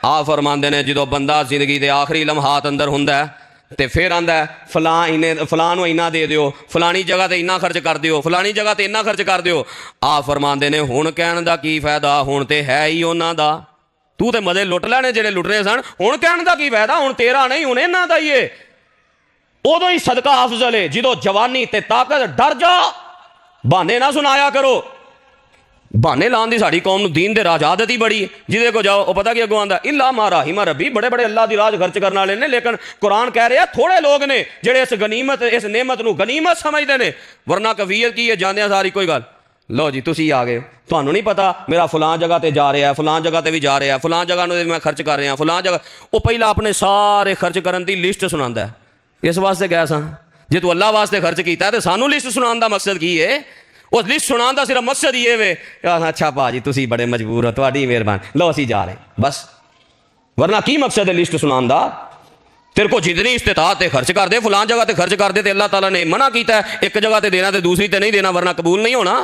आ फरमांदे ने जो बंदा जिंदगी के आखिरी लम्हात अंदर हुंदा है, तो फिर आंदा है फलां इन्ने फलां नूं इन्ना दे दिओ, फलानी जगह ते इन्ना खर्च कर दिओ, फलानी जगह ते इन्ना खर्च कर दिओ। आ फरमांदे ने हुण कहण दा की फायदा, हुण ते है ही उन्हां दा। तू ते मजे लुट लैने जेड़े लुटने सन, हुण कहण दा की फायदा, हुण तेरा नहीं हुण इन्हां दा ही है। उदों ही सदका अफजल है जदों जवानी ते ताकत। डर जा, बहाने ना सुनाया करो। बहाने लाने की साड़ी कौम दीन दे राज आदत ही बड़ी, जिदे को जाओ वो पता कि अगों आंदा इल्ला मारा हिमा रबी, बड़े बड़े अल्लाह की राज खर्च करने वाले ने। लेकिन कुरान कह रहे हैं थोड़े लोग ने जेड़े इस गनीमत, इस नेमत नूं गनीमत समझते हैं। वरना कफीयत की है, जाने सारी कोई गल, लो जी तुसी आ गए, तुहानू नहीं पता मेरा फलां जगह ते जा रहा है, फलां जगह ते भी जा रहा है, फलां जगह नूं मैं खर्च कर रहा, फलां जगह। वो पहला अपने सारे खर्च करने की लिस्ट सुनांदा है। इस वास्ते गया सा, जे तू अल्लाह वास्ते खर्च किया तो सानू लिस्ट सुनाने का मकसद की है? उस लिस्ट सुनाने का सिर्फ मकसद ही है अच्छा भाजी तुसी बड़े मजबूर हो, तुहाडी मेहरबानी, लो असी जा रहे बस। वरना की मकसद है लिस्ट सुनाने का? तेरे को जितनी इस्तिताअत है खर्च कर दे, फलां जगह ते खर्च कर दे, अल्लाह ताला ने मना किया है एक जगह ते देना ते दूसरी ते नहीं देना, वरना कबूल नहीं होना।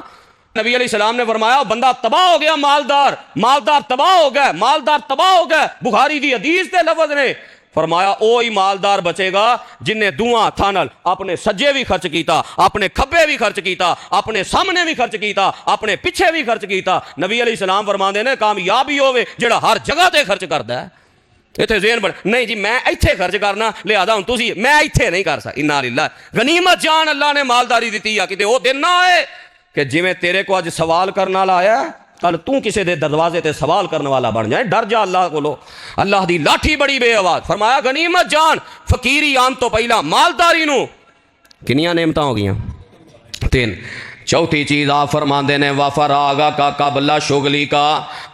नबी अलैहिस्सलाम ने फरमाया बंदा तबाह हो गया, मालदार मालदार तबाह हो गया, मालदार तबाह हो गया। बुखारी दी हदीस ते लफ्ज़ ने फरमाया ओ ही मालदार बचेगा जिन्हें दुआ हत्थां नाल अपने सज्जे भी खर्च किया, अपने खब्बे भी खर्च किया, अपने सामने भी खर्च किया, अपने पिछे भी खर्च किया। नबी अलैहिस्सलाम फरमाते ने कामयाबी होवे जेड़ा हर जगह ते खर्च करता है। इत्थे ज़हन बन नहीं जी मैं इत्थे खर्च करना, लिहाजा हुण तुसीं मैं इत्थे नहीं कर सकदा। इन्ना लिल्लाह, गनीमत जान अल्लाह ने मालदारी दी है, किते वो दिन ना आए कि जिवें तेरे को अज सवाल करने वाला आया कल तू किसी के दरवाजे ते सवाल करने वाला बन जाए। डर जा अल्लाह कोलो, अल्लाह दी लाठी बड़ी बेआवाज। फरमाया गनीमत जान फकीरी आन तो पहला मालदारी नू किनियां नेमतां हो गईयां? 3। चौथी चीज़ आप फरमाते ने वफरागा का कबला शुगली का,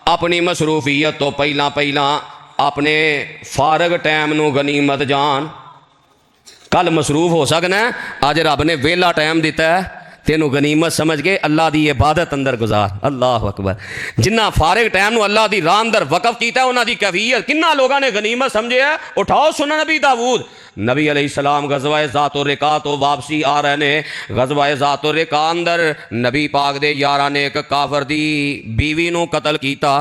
अपनी मसरूफियत तो पहला पहला अपने फारग टाइम नू गनीमत जान। कल मसरूफ हो सकना है, अज रब ने वेला टाइम दिता है, तेनों गनीमत समझ के अल्लाह की इबादत अंदर गुजार। अल्लाह अकबर। जिन्ना फारिग टाइम नू अल्लाह की राह अंदर वकफ किया उन्होंने कैफियत किन्ना लोगों ने गनीमत समझे है। उठाओ सुना नबी दाऊद नबी अलैहिस्सलाम गज़वाए ज़ातो रिका तो वापसी आ रहे ने। गज़वाए ज़ातो रिका अंदर नबी पाक दे यारां ने एक काफर दी बीवी नू कतल किया,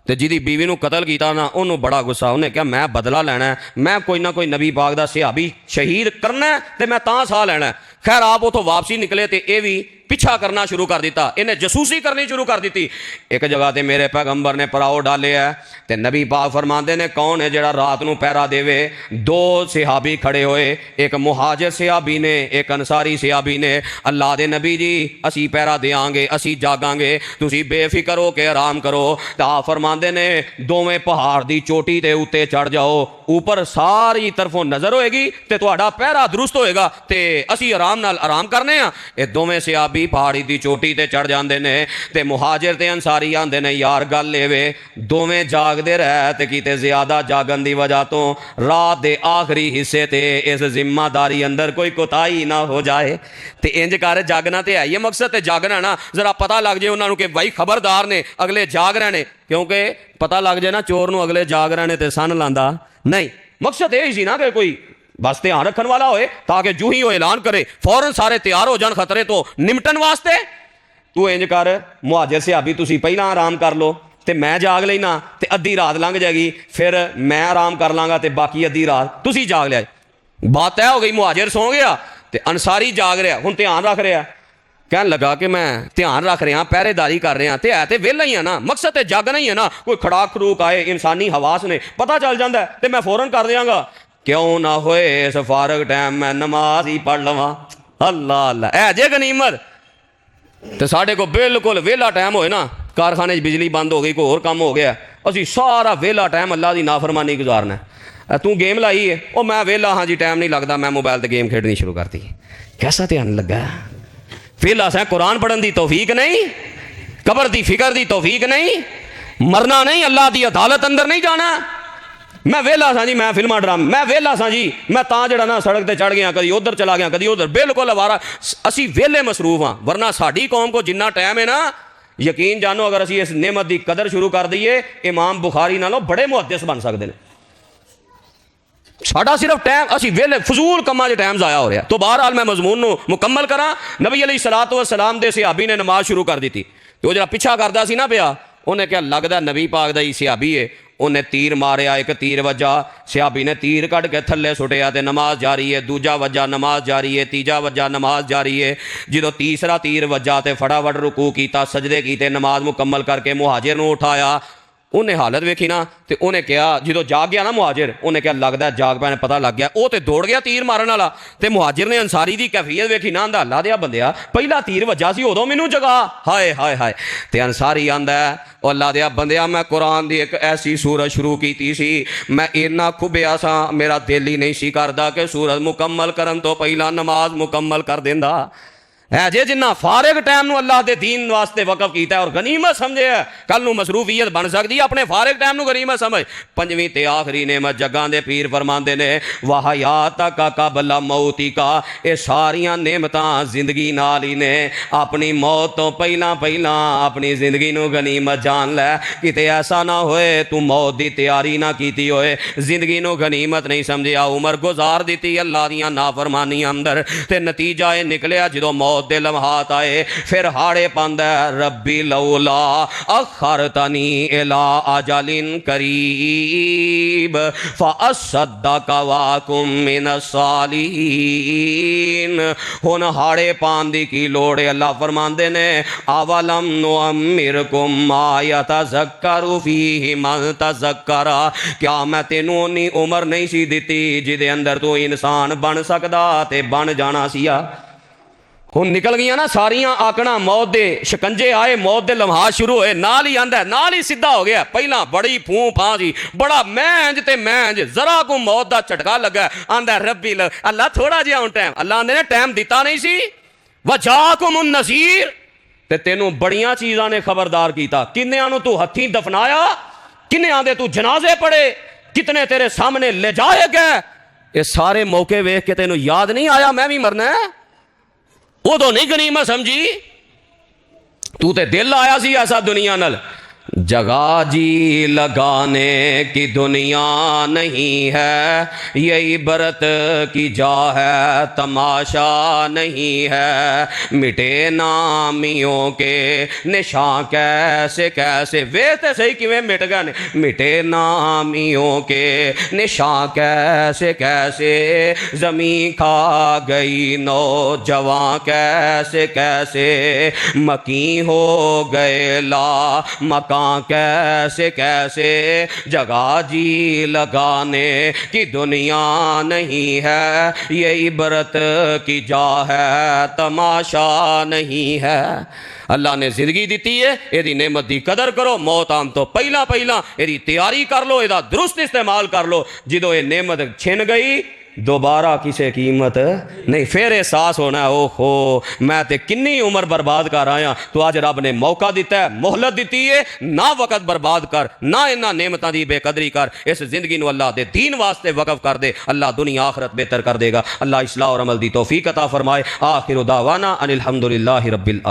तो जिदी बीवी नू कतल किया ना उन्होंने बड़ा गुस्सा, उन्हें कहा मैं बदला लेना है, मैं कोई ना कोई नबी पाक दा सहाबी शहीद करना है तो मैं तां साह लेना है। खैर आप उतो वापसी निकले तो यह भी पिछा करना शुरू कर दिता, इन्हें जसूसी करनी शुरू कर दी। एक जगह ते मेरे पैगंबर ने पड़ाव डाले है तो नबी पाक फरमाते ने कौन है जड़ा रात नू पहरा देवे? 2 सहाबी खड़े होए, एक मुहाजिर सहाबी ने एक अंसारी सहाबी ने। अल्लाह दे नबी जी असी पहरा देंगे, असी जागांगे, तुसी बेफिक्र हो के आराम करो। तो आप फरमाते ने दोवें पहाड़ की चोटी के उत्ते चढ़ जाओ, ऊपर सारी तरफों नज़र होएगी तो तुहाडा पहरा दुरुस्त होएगा, तो असी आराम नाल आराम करने आ। ये दोवें सहाबी पहाड़ी की चोटी ते चढ़ जाते ने ते मुहाजिर ते अंसारी आंदे ने यार गल एवे दोवें जागदे रह ते किते ज्यादा जागन की वजह तो रात के आखिरी हिस्से ते इस जिम्मेदारी अंदर कोई कोताही ना हो जाए। तो इंज कर जागना तो है ही मकसद, ते जागना ना जरा पता लग जाए उन्होंने कि भाई खबरदार ने अगले जाग रहे ने, क्योंकि पता लग जाए ना चोर नूं अगले जाग रहे ने ते सन लांदा नहीं। मकसद यही सी ना कि कोई बस ध्यान रखने वाला होए ताकि जू ही वो ऐलान करे फौरन सारे तैयार हो जान खतरे तो निपटन वास्ते। तू इंज कर मुहाजिर सहाबी तुसी पहला आराम कर लो तो मैं जाग लेना, तो अद्धी रात लंघ जाएगी, फिर मैं आराम कर लाँगा तो बाकी अद्धी रात तुसी जाग लिया। बात तय हो गई, मुहाजिर सौ गया तो अंसारी जाग रहा, हुण ध्यान रख रहा। कहन लगा कि मैं ध्यान रख रहा पहरेदारी कर रहा तो है तो वेला ही है ना, मकसद तो जागना ही है ना। कोई खड़ाक खड़ूक आए इंसानी हवास ने पता चल जाता है तो मैं फौरन कर देंगा, क्यों ना होए इस फारग टाइम मैं नमाज ही पढ़ लवां। अल्लाह अल्लाह है जे गनीमत। तो साढ़े को बिल्कुल वेला टाइम होए ना, कारखाने बिजली बंद हो गई, कोई होर काम हो गया, असी सारा वेला टाइम अल्लाह की नाफरमानी गुजारना है। तू गेम लाई है वो मैं वेला हाँ जी टाइम नहीं लगता, मैं मोबाइल पर गेम खेडनी शुरू कर दी। कैसा ध्यान लगा? वेला सै कुरान पढ़न की तौफीक नहीं, कबर की फिक्र की तौफीक नहीं, मरना नहीं, अल्लाह की अदालत अंदर नहीं जाना। मैं वेला सा जी, मैं फिल्मा ड्रामा, मैं वेला सा जी, मैं तां जड़ा ना सड़क पर चढ़ गया, कभी उधर चला गया कभी उधर, बिल्कुल अवारा। असी वेले मसरूफ हाँ, वरना साड़ी कौम को जिन्ना टाइम है ना यकीन जानो अगर असी इस नेमत की कदर शुरू कर दईए इमाम बुखारी नालों बड़े मुहद्दिस बन सकते हैं। साडा सिर्फ टाइम असी वेले फजूल कमां च टाइम ज़ाया हो रहा। तो बहरहाल मैं मजमून नूं मुकम्मल करा। नबी अलैहिस्सलातु वस्सलाम दे सहाबी ने नमाज शुरू कर दी थी, तो जरा पिछा करता सी ना पिया, उन्हें क्या लगता नबी पाक दा ही सहाबी है, उन्हें तीर मारिया, एक तीर वजा, सहाबी ने तीर कढ़ के थले सुटिया तो नमाज जारी है, दूजा वजा नमाज जारी है, तीजा वजा नमाज जारी है। जो तीसरा तीर वजा तो फटाफट रुकू किया, सजदे किए, नमाज मुकम्मल करके मुहाजिर नूं उठाया। उन्हें हालत वेखी ना तो उन्हें कहा, जो जाग गया ना मुहाजिर, उन्हें क्या लगता जाग पैने पता लग गया, वो तो दौड़ गया तीर मारन वाला। तो मुहाजिर ने अंसारी की कैफियत वेखी ना, आंदा अल्लाह दिया बंदिया पहला तीर वजा सी उदों मैनू जगा, हाय हाय हाय। तो अंसारी आंदा और अल्लाह दिया बंदिया मैं कुरान की एक ऐसी सूरत शुरू की सी, मैं इन्ना खुबिया सा मेरा दिल ही नहीं सी करदा कि सूरत मुकम्मल करन तो पहला नमाज मुकम्मल कर देंदा। है जे जिन्ना फारिग टाइम नूं अल्लाह दे दीन वास्ते वकफ कीता और गनीमत समझे है, कल नूं मसरूफियत बन सकती है। अपने फारिग टाइम नूं गनीमत समझ। पंजवीं ते आखिरी नेमत जग्गां दे पीर फरमांदे ने व हयातका कबला मौतिका, ये सारियां नेमतां जिंदगी नाल ही ने। अपनी मौत तो पहला पहला अपनी जिंदगी नूं गनीमत जान लै। किते ऐसा ना होए तू मौत दी तैयारी ना कीती होए, जिंदगी नूं गनीमत नहीं समझिया, उम्र गुजार दी अल्लाह दियां नाफरमानियां अंदर, ते नतीजा ये निकलिया जो मौत दे लम्हात आए फिर हाड़े पांदा रब्बी लौला अखरतनी इला अजलिन करीब फअसद्दक़ वअकुम मिनस सालिहीन। हुन हाड़े पान दी की लोड़ है? अल्लाह फरमांदे ने अवलम नुअम्मिरकुम मा यतज़क्करु फीहि मन तज़क्करा, क्या मैं तेनू उन्नी उम्र नहीं सी दिती जिदे अंदर तू इंसान बन सकदा ते बन जाना सिया। हुन निकल गई ना सारियां आकड़ा, मौत दे शिकंजे आए, मौत दे लम्हात शुरू होए, नाल ही आंदा नाल ही सीधा हो गया। पहला बड़ी फूं फां सी, बड़ा मैंज ते मैंज, जरा को मौत दा झटका लगा, आंदा रब्बी अल्लाह थोड़ा जिहा हुन टाइम, अल्लाह ने टाइम दिता नहीं सी। वजाकुमुन नज़ीर, ते तेनू बड़ियां चीज़ां ने खबरदार कीता। किन्नियां नू तू हथीं दफनाया, किन्नियां दे तू जनाजे पढ़े, कितने तेरे सामने ले जाए गए। ये सारे मौके वेख के तेनू याद नहीं आया मैं भी मरना है? उदों नहीं गनीमत समझी? तू ते दिल आया सी ऐसा दुनिया नल। जगह जी लगाने की दुनिया नहीं है, ये इबरत की जा है तमाशा नहीं है। मिटे नामियों के निशान कैसे कैसे, वेते सही किवें मिट गए, मिटे नामियों के निशान कैसे कैसे। जमी खा गई नौजवान कैसे कैसे, मकी हो गए ला मका कैसे कैसे। जगह जी लगाने की दुनिया नहीं है, ये इबरत की जा है तमाशा नहीं है। अल्लाह ने जिंदगी दी है, यदि नेमत की कदर करो। मौत आम तो पहला पहला यदि तैयारी कर लो, यदा दुरुस्त इस्तेमाल कर लो। जो ये नेमत छिन गई दोबारा किसी कीमत नहीं। फिर एहसास होना है ओहो मैं तो किन्नी उम्र बर्बाद कर आया। तो अज रब ने मौका दिता है, मोहलत दी है, ना वक़्त बर्बाद कर, ना इन्होंने नेमतों की बेकदरी कर। इस जिंदगी को अल्लाह के दीन वास्ते वक़फ कर दे, अल्लाह दुनिया आखरत बेहतर कर देगा। अल्लाह इस्लाह और अमल दी तौफीक अता फरमाए। आखिर दावाना अनिल हम्दुलिल्लाहि रब्बिल